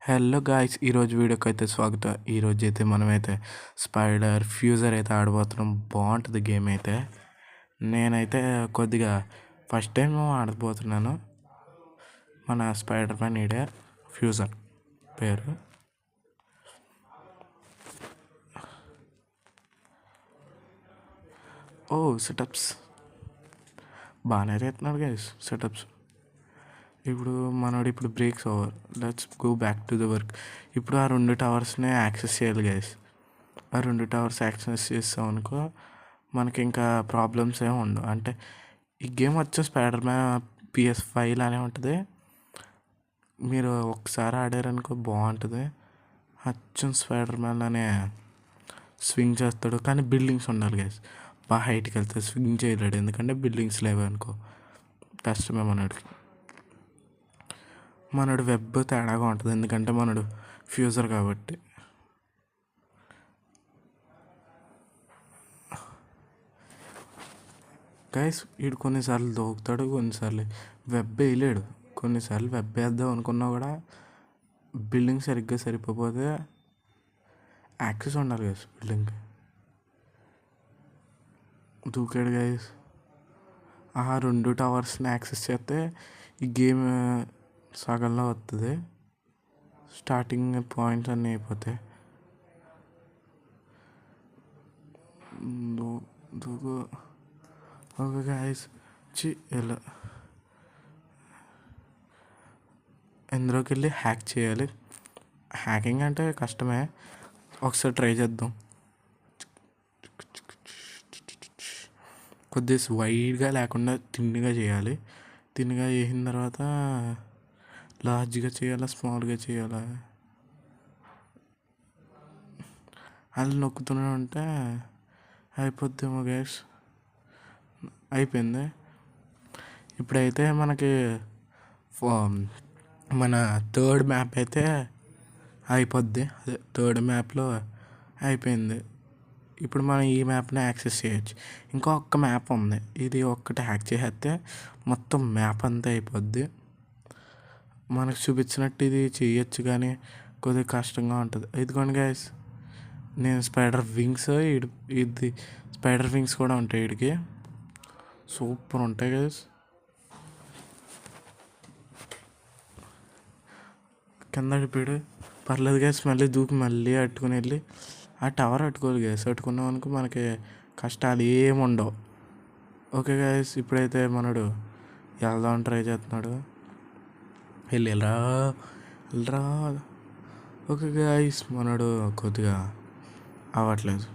Hello guys, ఈరోజు వీడియోకి అయితే స్వాగతం. ఈరోజు అయితే మనమైతే స్పైడర్ ఫ్యూజర్ అయితే ఆడబోతున్నాం. బాగుంటుంది గేమ్ అయితే. నేనైతే కొద్దిగా ఫస్ట్ టైం ఆడబోతున్నాను. మన స్పైడర్ మ్యాన్ ఈడే ఫ్యూజర్ పేరు. ఓ సెటప్స్ బాగానే చేస్తున్నాడు గైస్. సెటప్స్ ఇప్పుడు మనోడు breaks over. Let's go back to the work. ఇప్పుడు ఆ 2 టవర్స్ని యాక్సెస్ చేయాలి గైస్. ఆ 2 టవర్స్ యాక్సెస్ చేస్తాం అనుకో మనకి ఇంకా ప్రాబ్లమ్స్ ఏమి ఉండవు. అంటే ఈ గేమ్ వచ్చే స్పైడర్ మ్యాన్ PS5 లానే ఉంటుంది. మీరు ఒకసారి ఆడారనుకో బాగుంటుంది. అచ్చం స్పైడర్ మ్యాన్ అనే స్వింగ్ చేస్తాడు. కానీ బిల్డింగ్స్ ఉండాలి గైస్. బాగా హైట్కి వెళ్తే స్వింగ్ చేయలేడు, ఎందుకంటే బిల్డింగ్స్ లేవు అనుకో కష్టమే మనడు వెబ్ తేడాగా ఉంటుంది, ఎందుకంటే మనడు ఫ్యూజర్ కాబట్టి. గైస్ వీడు కొన్నిసార్లు దూకుతాడు, కొన్నిసార్లు వెబ్ వేయలేడు. కొన్నిసార్లు వెబ్ వేద్దాం అనుకున్నా కూడా బిల్డింగ్ సరిగ్గా సరిపోతే యాక్సెస్ ఉండాలి గైస్ బిల్డింగ్కి. దూకాడు గైస్. ఆ 2 టవర్స్ని యాక్సెస్ చేస్తే ఈ గేమ్ సగంలో వస్తుంది. స్టార్టింగ్ పాయింట్స్ అన్నీ అయిపోతాయి. దూకు. ఓకే గైస్, ఎలా ఇందులోకి వెళ్ళి హ్యాక్ చేయాలి. హ్యాకింగ్ అంటే కష్టమే, ఒకసారి ట్రై చేద్దాం. కొద్దిగా వైడ్గా లేకుండా తిన్నుగా చేయాలి. తిన్నుగా చేసిన తర్వాత లార్జ్గా చేయాలా, స్మాల్గా చేయాలా, అది నొక్కుతూనే ఉంటే అయిపోద్దేమో గైస్. అయిపోయింది. ఇప్పుడైతే మనకి మన థర్డ్ మ్యాప్ అయితే అయిపోద్ది. అదే థర్డ్ మ్యాప్లో అయిపోయింది. ఇప్పుడు మనం ఈ మ్యాప్ని యాక్సెస్ చేయొచ్చు. ఇంకా ఒక్క మ్యాప్ ఉంది, ఇది ఒక్కటి హ్యాక్ చేస్తే మొత్తం మ్యాప్ అంతా అయిపోద్ది. మనకు చూపించినట్టు ఇది చేయొచ్చు, కానీ కొద్దిగా కష్టంగా ఉంటుంది. ఇదిగోండి గైస్, నేను స్పైడర్ వింగ్స్, ఇది స్పైడర్ వింగ్స్ కూడా ఉంటాయి వీడికి. సూపర్ ఉంటాయి గైస్. కింద అడిపాడు, పర్లేదు గైస్. మళ్ళీ దూకి మళ్ళీ అట్టుకుని వెళ్ళి ఆ టవర్ అట్టుకోవాలి గైస్. అట్టుకున్నాం అనుకో మనకి కష్టాలు ఏమి ఉండవు. ఓకే గైస్, ఇప్పుడైతే మనడు వెళ్దామని ట్రై చేస్తున్నాడు. వెళ్ళరా. ఓకే గైస్, మనడు కొద్దిగా అవ్వట్లేదు,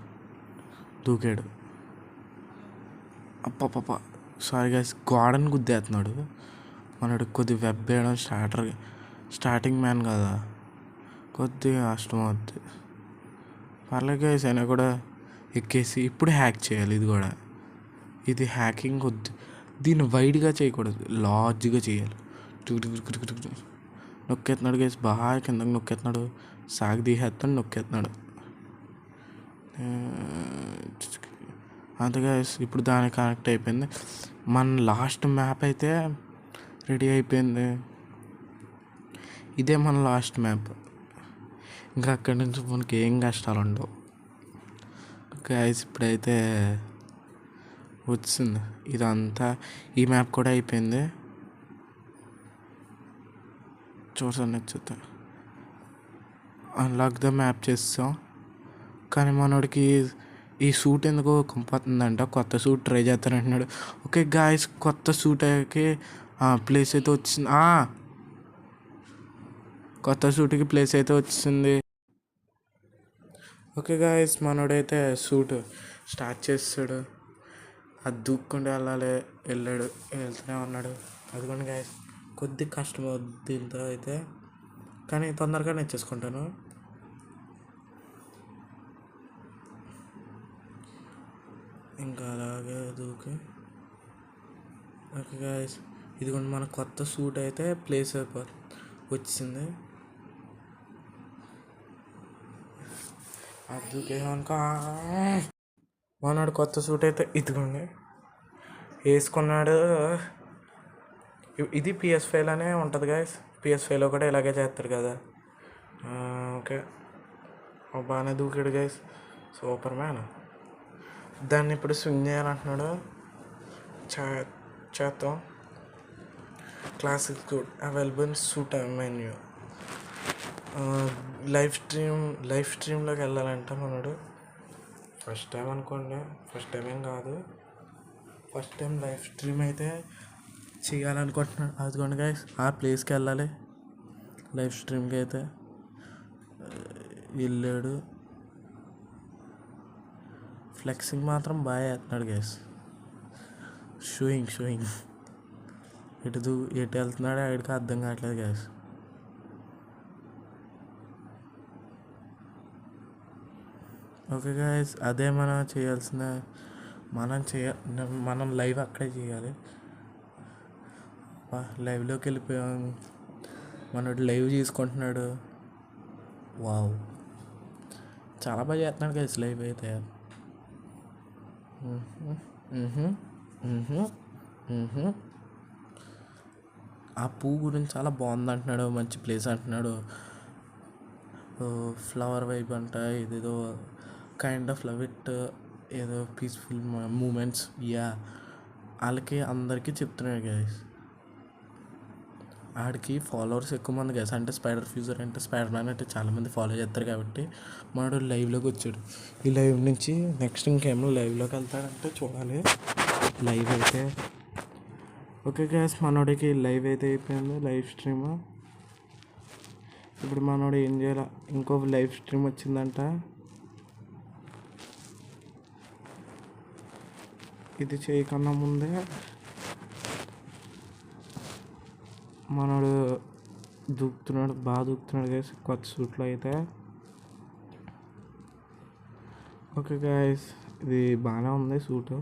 దూకాడు. అప్ప సారీ గైస్, గోడని గుద్దేస్తున్నాడు. మనడు కొద్దిగా వెబ్ వేయడం స్టార్టింగ్ మ్యాన్ కదా, కొద్దిగా కష్టం అవుద్ది. పర్లేదు గైస్, అయినా కూడా ఎక్కేసి ఇప్పుడు హ్యాక్ చేయాలి. ఇది హ్యాకింగ్ వద్దు. దీన్ని వైడ్గా చేయకూడదు, లార్జ్గా చేయాలి. నొక్కేస్తున్నాడు గైస్, బాగా కిందకి నొక్కేస్తున్నాడు. సాగు తీసేస్తాడు, నొక్కేస్తున్నాడు. అంతే గైస్, ఇప్పుడు దానికి కనెక్ట్ అయిపోయింది. మన లాస్ట్ మ్యాప్ అయితే రెడీ అయిపోయింది. ఇదే మన లాస్ట్ మ్యాప్. ఇంకా అక్కడి నుంచి మనకి ఏం కష్టాలు ఉండవు గైస్. ఇప్పుడైతే వచ్చింది ఇదంతా. ఈ మ్యాప్ కూడా అయిపోయింది. చూసాను, నచ్చుతా. అన్లాక్ ద మ్యాప్ చేస్తాం. కానీ మనోడికి ఈ సూట్ ఎందుకో కంపోతుందంట. కొత్త సూట్ ట్రై చేస్తానంటున్నాడు. ఓకే గాయస్, కొత్త సూట్కి ప్లేస్ అయితే వచ్చింది. కొత్త సూట్కి ప్లేస్ అయితే వచ్చింది. ఓకే గాయస్, మనోడైతే సూట్ స్టార్ట్ చేస్తాడు. అది దూక్కుంటే వెళ్తూనే ఉన్నాడు. అదిగోండి గాయస్, కొద్దిగా కష్టం అవుద్ది దీంతో అయితే, కానీ తొందరగా నేర్చేసుకుంటాను. ఇంకా అలాగే దూకి. ఓకే గాయస్, ఇదిగోండి మన కొత్త సూట్ అయితే ప్లేస్ వచ్చింది. అది దూకేమనుకో మనోడు కొత్త సూట్ అయితే ఇదిగోండి వేసుకున్నాడు. ఇది PS5లోనే ఉంటుంది గాయస్. PS5లో కూడా ఇలాగే చేస్తారు కదా. ఓకే, బాగానే దూకాడు గైస్, సూపర్ మ్యాన్. దాన్ని ఇప్పుడు స్వింగ్ చేయాలంటున్నాడు. చేద్దాం. Classic good available suit menu. Live స్ట్రీమ్లోకి వెళ్ళాలంట మనోడు. ఫస్ట్ టైం అనుకోండి, ఫస్ట్ టైం ఏం కాదు, ఫస్ట్ టైం లైవ్ స్ట్రీమ్ అయితే చేయాలనుకుంటున్నాడు. అదిగోండి గైస్, ఆ ప్లేస్కి వెళ్ళాలి లైవ్ స్ట్రీమ్కి అయితే వెళ్ళాడు. ఫ్లెక్సింగ్ మాత్రం బాగా చేస్తున్నాడు గైస్. షూయింగ్ ఎటు వెళ్తున్నాడో ఆడికి అర్థం కావట్లేదు గైస్. ఓకే గైస్, అదే మనం చేయాల్సిన, మనం లైవ్ అక్కడే చేయాలి. లైవ్లోకి వెళ్ళిపోయాం. మనోడు లైవ్ చేసుకుంటున్నాడు. వావ్, చాలా బాగా చేస్తున్నాడు గైస్ లైవ్ అయితే. ఆ పువ్వు గురించి చాలా బాగుంది అంటున్నాడు, మంచి ప్లేస్ అంటున్నాడు. ఫ్లవర్ వైబ్ అంట, ఇదేదో కైండ్ ఆఫ్ లవ్ ఇట్, ఏదో పీస్ఫుల్ మూమెంట్స్. యా, వాళ్ళకి అందరికీ చెప్తున్నాడు గైస్. ఆడికి ఫాలోవర్స్ ఎక్కువ మంది గైస్. అంటే స్పైడర్ ఫ్యూజర్ అంటే స్పైడర్ మ్యాన్ అంటే చాలామంది ఫాలో చేస్తారు కాబట్టి మనోడు లైవ్లోకి వచ్చాడు. ఈ లైవ్ నుంచి నెక్స్ట్ ఇంకేమో లైవ్లోకి వెళ్తాడంటే చూడాలి. లైవ్ అయితే ఓకే గైస్, మనోడికి లైవ్ అయితే అయిపోయింది, లైవ్ స్ట్రీమ్. ఇప్పుడు మనోడు ఏం చేయాలి, ఇంకో లైవ్ స్ట్రీమ్ వచ్చిందంట. ఇది చేయకన్నా ముందే మనోడు బాగా దూకుతున్నాడు గైస్ కొత్త సూట్లో అయితే. ఓకే గైస్, ఇది బాగానే ఉంది సూటు,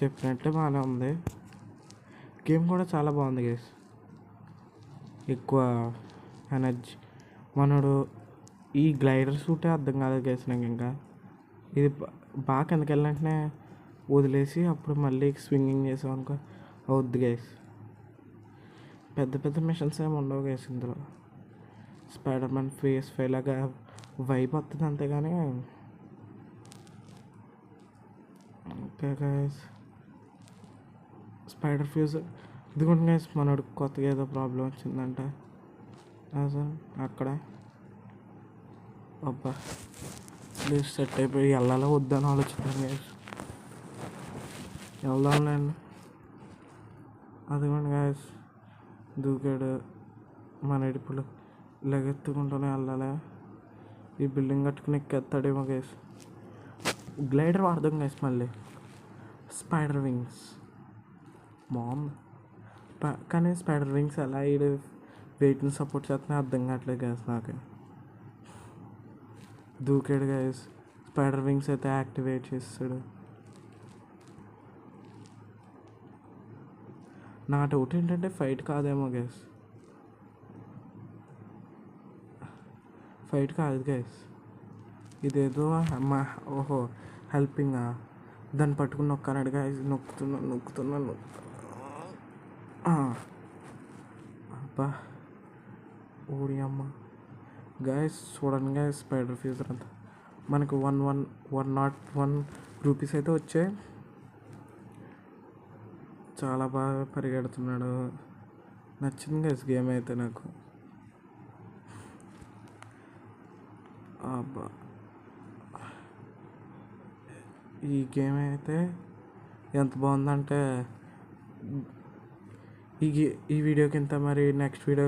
చెప్పినట్టే బాగానే ఉంది. గేమ్ కూడా చాలా బాగుంది గైస్, ఎక్కువ ఎనర్జీ. మనోడు ఈ గ్లైడర్ సూటే అర్థం కాదు గైస్ నాకు. ఇంకా ఇది బాగా కిందకి వెళ్ళినట్టునే వదిలేసి అప్పుడు మళ్ళీ స్వింగింగ్ చేసాం అనుకో అవుద్ది గైస్. పెద్ద మిషన్స్ ఏమి ఉండవు గైస్ ఇందులో. స్పైడర్ మ్యాన్ ఫేస్ లాగా వైబ్ వస్తుంది అంతేగాని. ఓకే గైస్, స్పైడర్ ఫ్యూజ్ ఇదిగోండి గైస్, మనోడు కొత్తగా ఏదో ప్రాబ్లం వచ్చిందంట అక్కడ. అబ్బా, ప్లీజ్ సెట్ అయిపోయి వెళ్ళాలో వద్దని ఆలోచిస్తాను గైస్. వెళ్దాంలేండి. అదిగోండి గైస్, దూకాడు. మన ఇడుపులు లెగెత్తుకుంటూనే వెళ్ళాలి. ఈ బిల్డింగ్ కట్టుకుని ఎక్కేస్తాడేమో గైస్. గ్లైడర్ వాడదాం గైస్ మళ్ళీ. స్పైడర్ వింగ్స్ బాగుంది, కానీ స్పైడర్ వింగ్స్ ఎలా వెయిట్ని సపోర్ట్ చేస్తున్నా అర్థం కావట్లేదు గైస్ నాకు. దూకాడు గైస్, స్పైడర్ వింగ్స్ అయితే యాక్టివేట్ చేస్తాడు. నా డౌట్ ఏంటంటే ఫైట్ కాదేమో గైస్, ఫైట్ కాదు గైస్, ఇదేదో ఓహో హెల్పింగా. దాన్ని పట్టుకుని నొక్కాడు గైస్. నొక్కుతున్నా. అబ్బా, ఓడి అమ్మ గైస్, చూడండి గైస్, స్పైడర్ ఫ్యూజర్ అంతా మనకు 101 రూపీస్ అయితే వచ్చాయి. చాలా బాగా పరిగెడుతున్నాడు, నచ్చింది గైస్ గేమ్ అయితే నాకు. అబ్బా, ఈ గేమ్ అయితే ఎంత బాగుందంటే ఈ వీడియోకి ఇంత. మరి నెక్స్ట్ వీడియో